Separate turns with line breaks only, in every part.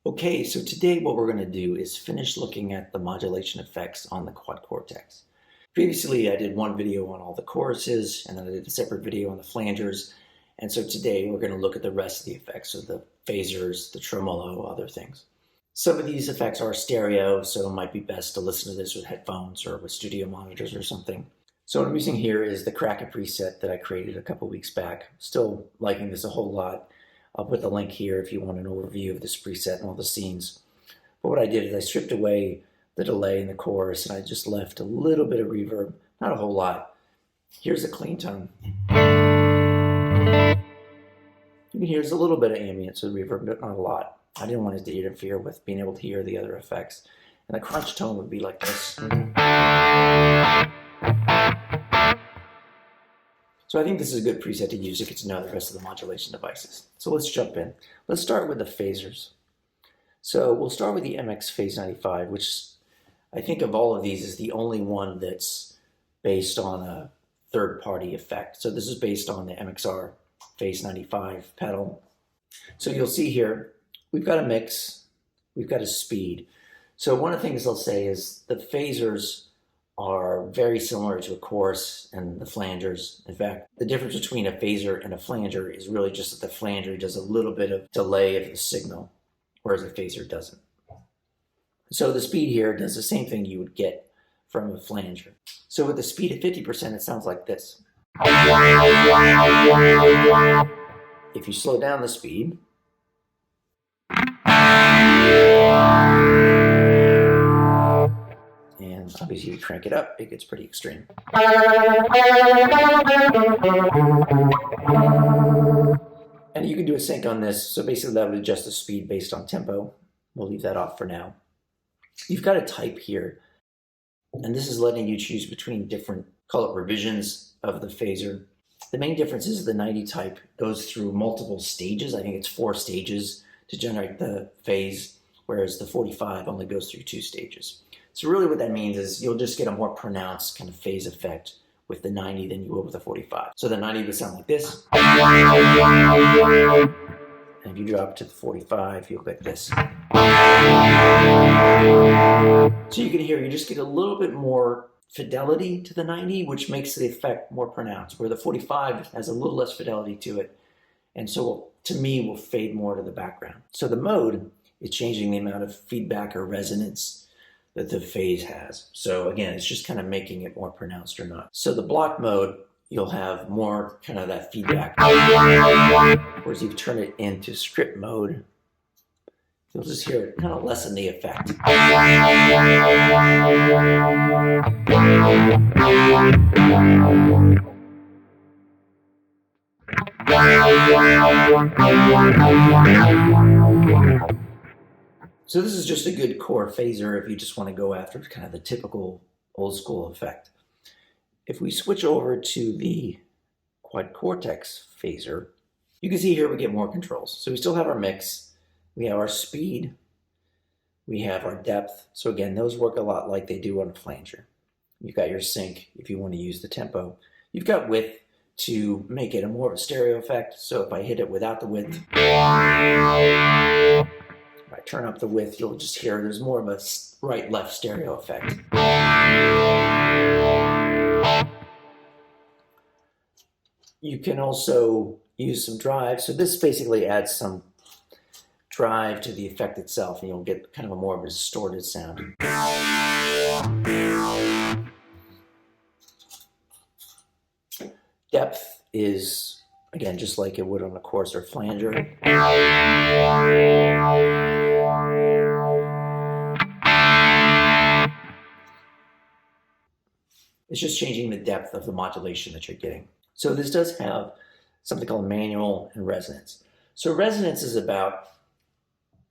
Okay, so today what we're going to do is finish looking at the modulation effects on the quad cortex. Previously I did one video on all the choruses, and then I did a separate video on the flangers, and so today we're going to look at the rest of the effects, so the phasers, the tremolo, other things. Some of these effects are stereo, so it might be best to listen to this with headphones or with studio monitors or something. So what I'm using here is the Kraken preset that I created a couple weeks back. Still liking this a whole lot. I'll put the link here if you want an overview of this preset and all the scenes. But what I did is I stripped away the delay in the chorus and I just left a little bit of reverb, not a whole lot. Here's a clean tone. You can hear there's a little bit of ambient, so reverb, but not a lot. I didn't want it to interfere with being able to hear the other effects. And the crunch tone would be like this. So I think this is a good preset to use to get to know the rest of the modulation devices. So let's jump in. Let's start with the phasers. So we'll start with the MX Phase 95, which I think of all of these is the only one that's based on a third-party effect. So this is based on the MXR Phase 95 pedal. So you'll see here, we've got a mix, we've got a speed. So one of the things I'll say is the phasers are very similar to a chorus and the flangers. In fact, the difference between a phaser and a flanger is really just that the flanger does a little bit of delay of the signal, whereas a phaser doesn't. So the speed here does the same thing you would get from a flanger. So with the speed at 50%, it sounds like this. If you slow down the speed, and obviously you crank it up, it gets pretty extreme. And you can do a sync on this, so basically that would adjust the speed based on tempo. We'll leave that off for now. You've got a type here, and this is letting you choose between different, call it revisions of the phaser. The main difference is the 90 type goes through multiple stages. I think it's 4 stages to generate the phase, whereas the 45 only goes through 2 stages. So really what that means is you'll just get a more pronounced kind of phase effect with the 90 than you will with the 45. So the 90 would sound like this. And if you drop to the 45, you'll get this. So you can hear, you just get a little bit more fidelity to the 90, which makes the effect more pronounced, where the 45 has a little less fidelity to it. And so to me, will fade more to the background. So the mode is changing the amount of feedback or resonance that the phase has. So again, it's just kind of making it more pronounced or not. So the block mode, you'll have more kind of that feedback. Whereas if you turn it into strip mode, you'll just hear it kind of lessen the effect. So this is just a good core phaser if you just want to go after kind of the typical old school effect. If we switch over to the quad cortex phaser, you can see here we get more controls. So we still have our mix, we have our speed, we have our depth. So again, those work a lot like they do on a flanger. You've got your sync if you want to use the tempo. You've got width to make it a more of a stereo effect. So if I hit it without the width, if I turn up the width, you'll just hear there's more of a right-left stereo effect. You can also use some drive. So this basically adds some drive to the effect itself, and you'll get kind of a more of a distorted sound. Depth is, again, just like it would on a chorus or flanger. It's just changing the depth of the modulation that you're getting. So this does have something called manual and resonance. So resonance is about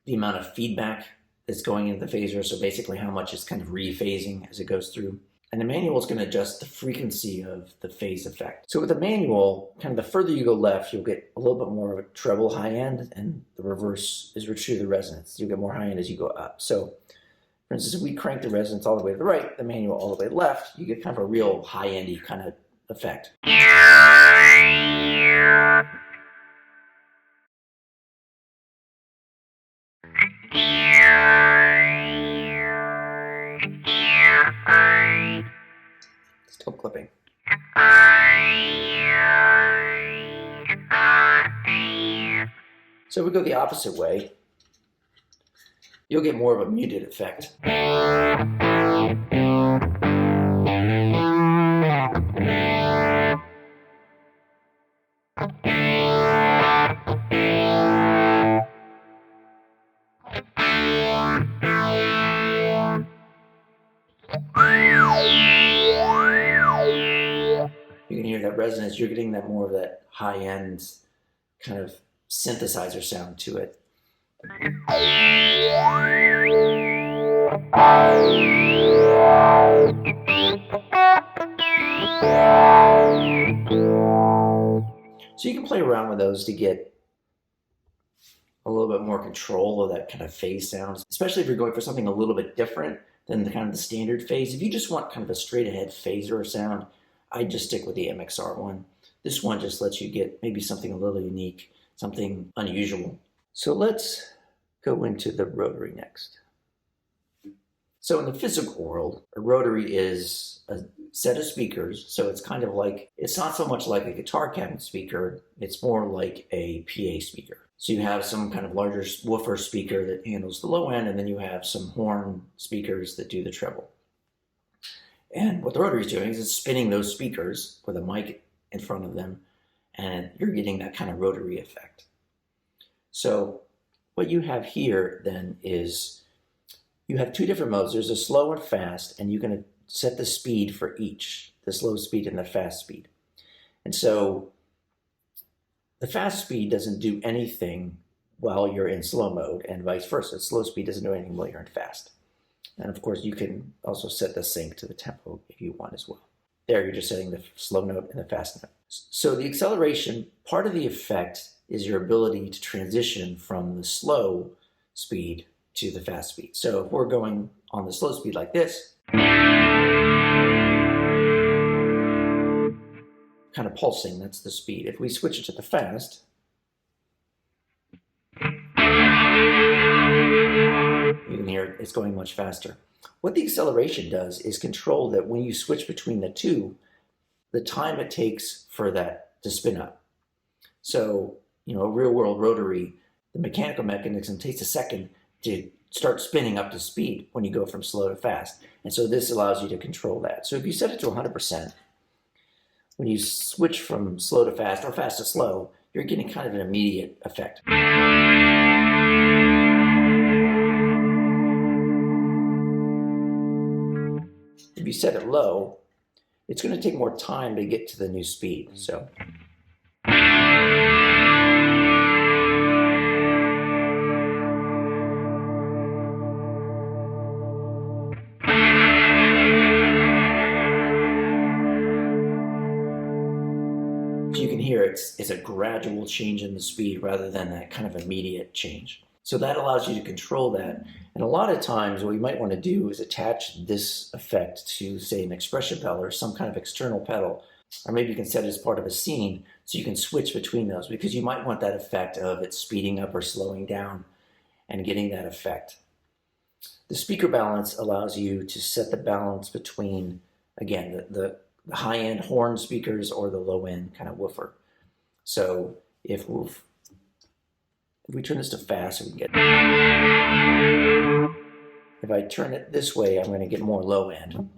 the amount of feedback that's going into the phaser, so basically how much it's kind of rephasing as it goes through. And the manual is going to adjust the frequency of the phase effect. So with the manual, kind of the further you go left, you'll get a little bit more of a treble high end, and the reverse is true of the resonance. You'll get more high end as you go up. So for instance, if we crank the resonance all the way to the right, the manual all the way left, you get kind of a real high-endy kind of effect. clip clipping. So if we go the opposite way, you'll get more of a muted effect. You can hear that resonance. You're getting that more of that high-end kind of synthesizer sound to it. So you can play around with those to get a little bit more control of that kind of phase sound, especially if you're going for something a little bit different than the kind of the standard phase. If you just want kind of a straight ahead phaser sound, I'd just stick with the MXR one. This one just lets you get maybe something a little unique, something unusual. So let's go into the Rotary next. So in the physical world, a Rotary is a set of speakers. So it's kind of like, it's not so much like a guitar cabinet speaker, it's more like a PA speaker. So you have some kind of larger woofer speaker that handles the low end, and then you have some horn speakers that do the treble. And what the Rotary is doing is it's spinning those speakers with a mic in front of them, and you're getting that kind of Rotary effect. So what you have here then is you have two different modes. There's a slow and fast, and you can set the speed for each, the slow speed and the fast speed. And so the fast speed doesn't do anything while you're in slow mode, and vice versa. Slow speed doesn't do anything while you're in fast. And of course, you can also set the sync to the tempo if you want as well. There, you're just setting the slow note and the fast note. So the acceleration, part of the effect is your ability to transition from the slow speed to the fast speed. So if we're going on the slow speed like this, kind of pulsing, that's the speed. If we switch it to the fast, you can hear it's going much faster. What the acceleration does is control that when you switch between the two, the time it takes for that to spin up. So, you know, a real world Rotary, the mechanical mechanism takes a second to start spinning up to speed when you go from slow to fast. And so this allows you to control that. So if you set it to 100%, when you switch from slow to fast or fast to slow, you're getting kind of an immediate effect. If you set it low, it's going to take more time to get to the new speed. So you can hear it's a gradual change in the speed rather than that kind of immediate change. So that allows you to control that. And a lot of times what you might want to do is attach this effect to, say, an expression pedal or some kind of external pedal. Or maybe you can set it as part of a scene so you can switch between those, because you might want that effect of it speeding up or slowing down and getting that effect. The speaker balance allows you to set the balance between, again, the high-end horn speakers or the low-end kind of woofer. So if we turn this to fast, we can get. If I turn it this way, I'm going to get more low end.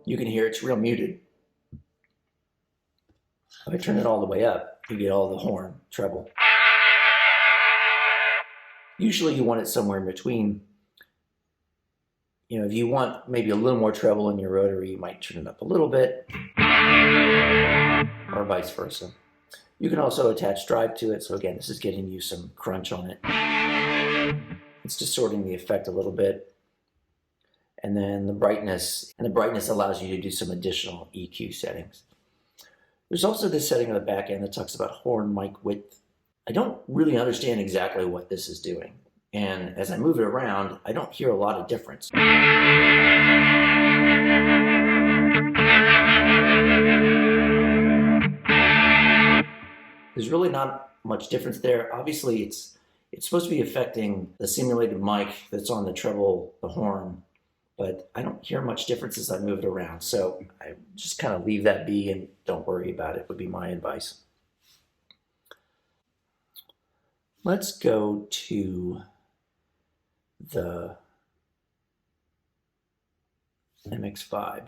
You can hear it's real muted. If I turn it all the way up, you get all the horn, treble. Usually you want it somewhere in between. You know, if you want maybe a little more treble in your Rotary, you might turn it up a little bit, or vice versa. You can also attach drive to it. So again, this is getting you some crunch on it. It's distorting the effect a little bit. And then the brightness allows you to do some additional EQ settings. There's also this setting on the back end that talks about horn mic width. I don't really understand exactly what this is doing. And as I move it around, I don't hear a lot of difference. There's really not much difference there. Obviously, it's supposed to be affecting the simulated mic that's on the treble, the horn, but I don't hear much difference as I move it around. So I just kind of leave that be and don't worry about it, would be my advice. Let's go to the MX Vibe.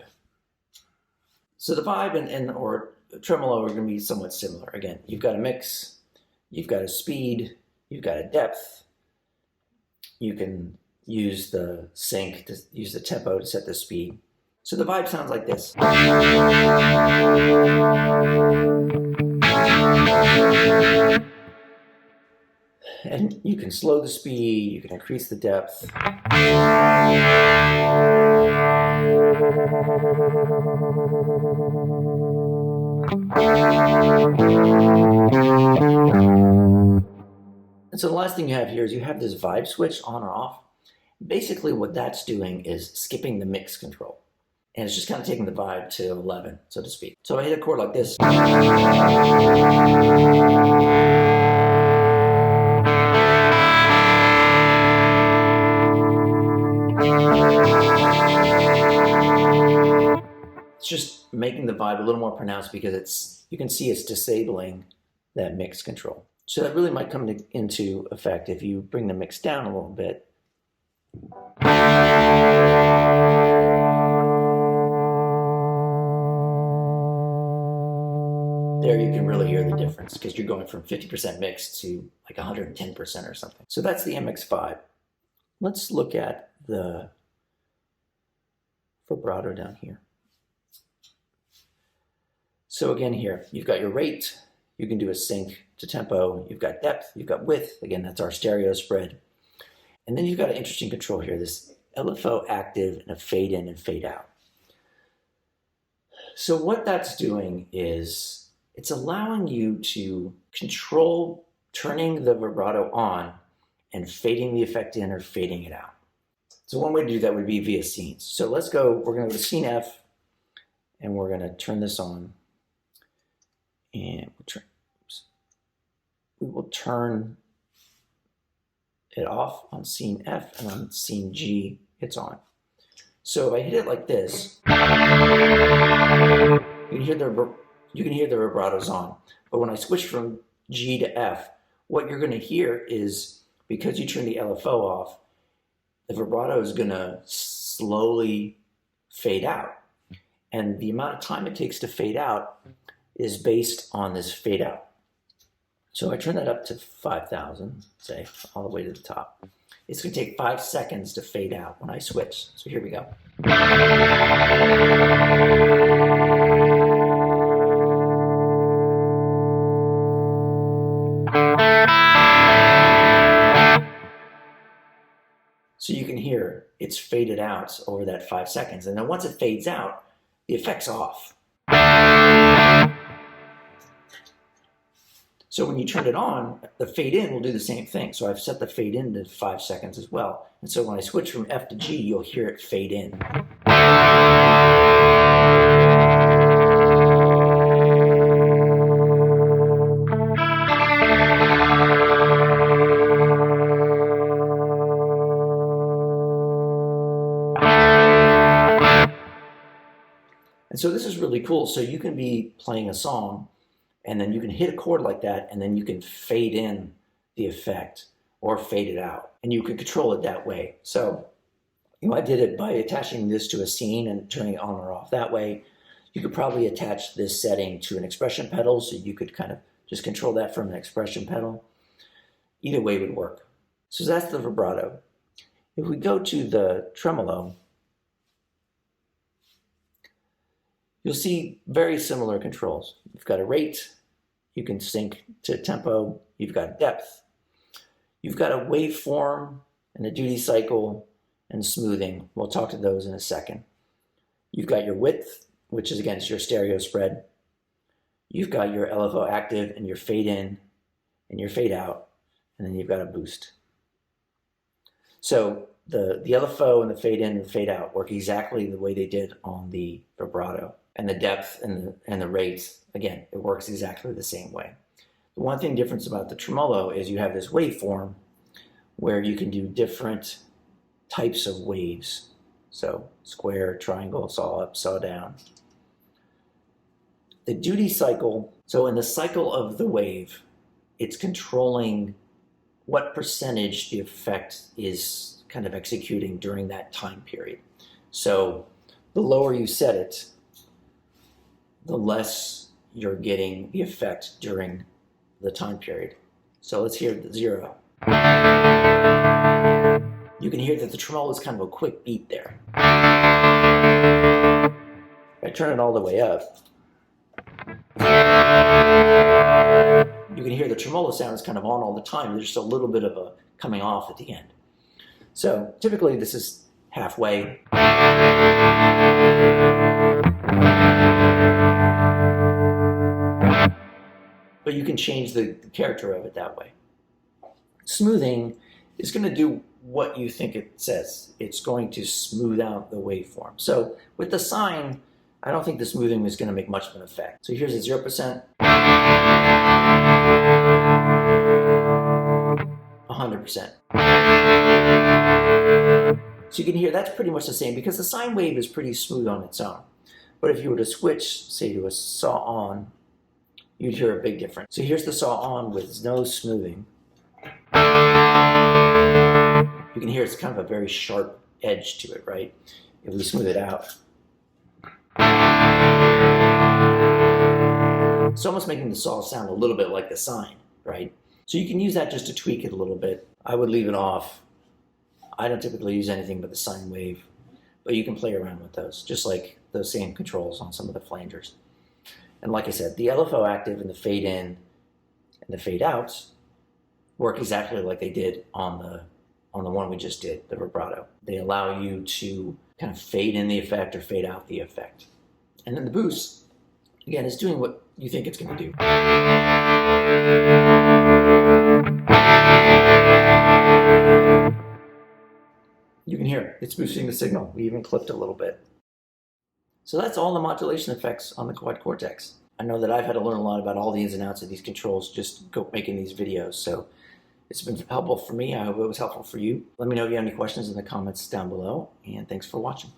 So the Vibe or Tremolo are going to be somewhat similar. Again, you've got a mix, you've got a speed, you've got a depth. You can use the sync to use the tempo to set the speed. So the Vibe sounds like this. And you can slow the speed, you can increase the depth. And so the last thing you have here is you have this vibe switch on or off. Basically what that's doing is skipping the mix control. And it's just kind of taking the vibe to 11, so to speak. So I hit a chord like this. It's just making the vibe a little more pronounced because you can see it's disabling that mix control. So that really might come into effect if you bring the mix down a little bit. There you can really hear the difference because you're going from 50% mix to like 110% or something. So that's the MX5. Let's look at the vibrato down here. So again here, you've got your rate, you can do a sync to tempo, you've got depth, you've got width, again that's our stereo spread. And then you've got an interesting control here, this LFO active and a fade in and fade out. So what that's doing is it's allowing you to control turning the vibrato on and fading the effect in or fading it out. So one way to do that would be via scenes. So let's go, we're going to go to scene F and we're going to turn this on. And we will turn it off on scene F, and on scene G, it's on. So if I hit it like this, you can hear the vibrato's on. But when I switch from G to F, what you're going to hear is, because you turn the LFO off, the vibrato is going to slowly fade out. And the amount of time it takes to fade out is based on this fade out. So I turn that up to 5,000, say, all the way to the top. It's going to take 5 seconds to fade out when I switch. So here we go. So you can hear it's faded out over that 5 seconds. And then once it fades out, the effect's off. So when you turn it on, the fade in will do the same thing. So I've set the fade in to 5 seconds as well. And so when I switch from F to G, you'll hear it fade in. And so this is really cool. So you can be playing a song and then you can hit a chord like that, and then you can fade in the effect or fade it out. And you can control it that way. So I did it by attaching this to a scene and turning it on or off that way. You could probably attach this setting to an expression pedal, so you could kind of just control that from an expression pedal. Either way would work. So that's the vibrato. If we go to the tremolo, you'll see very similar controls. You've got a rate, you can sync to tempo, you've got depth, you've got a waveform and a duty cycle and smoothing. We'll talk to those in a second. You've got your width, which is against your stereo spread. You've got your LFO active and your fade in and your fade out, and then you've got a boost. So the LFO and the fade in and the fade out work exactly the way they did on the vibrato. And the depth and the rates, again, it works exactly the same way. The one thing difference about the tremolo is you have this waveform where you can do different types of waves. So square, triangle, saw up, saw down. The duty cycle, so in the cycle of the wave, it's controlling what percentage the effect is kind of executing during that time period. So the lower you set it, the less you're getting the effect during the time period. So let's hear the 0. You can hear that the tremolo is kind of a quick beat there. If I turn it all the way up, you can hear the tremolo sound is kind of on all the time. There's just a little bit of a coming off at the end. So typically this is halfway. But you can change the character of it that way. Smoothing is going to do what you think it says. It's going to smooth out the waveform. So with the sine, I don't think the smoothing is going to make much of an effect. So here's a 0%, 100%. So you can hear that's pretty much the same because the sine wave is pretty smooth on its own. But if you were to switch, say, to a saw on, you'd hear a big difference. So here's the saw on with no smoothing. You can hear it's kind of a very sharp edge to it, right? If we smooth it out, it's almost making the saw sound a little bit like the sine, right? So you can use that just to tweak it a little bit. I would leave it off. I don't typically use anything but the sine wave, but you can play around with those, just like those same controls on some of the flangers. And like I said, the LFO active and the fade in and the fade outs work exactly like they did on the one we just did, the vibrato. They allow you to kind of fade in the effect or fade out the effect. And then the boost, again, is doing what you think it's going to do. You can hear it. It's boosting the signal. We even clipped a little bit. So that's all the modulation effects on the Quad Cortex. I know that I've had to learn a lot about all the ins and outs of these controls just making these videos. So it's been helpful for me. I hope it was helpful for you. Let me know if you have any questions in the comments down below. And thanks for watching.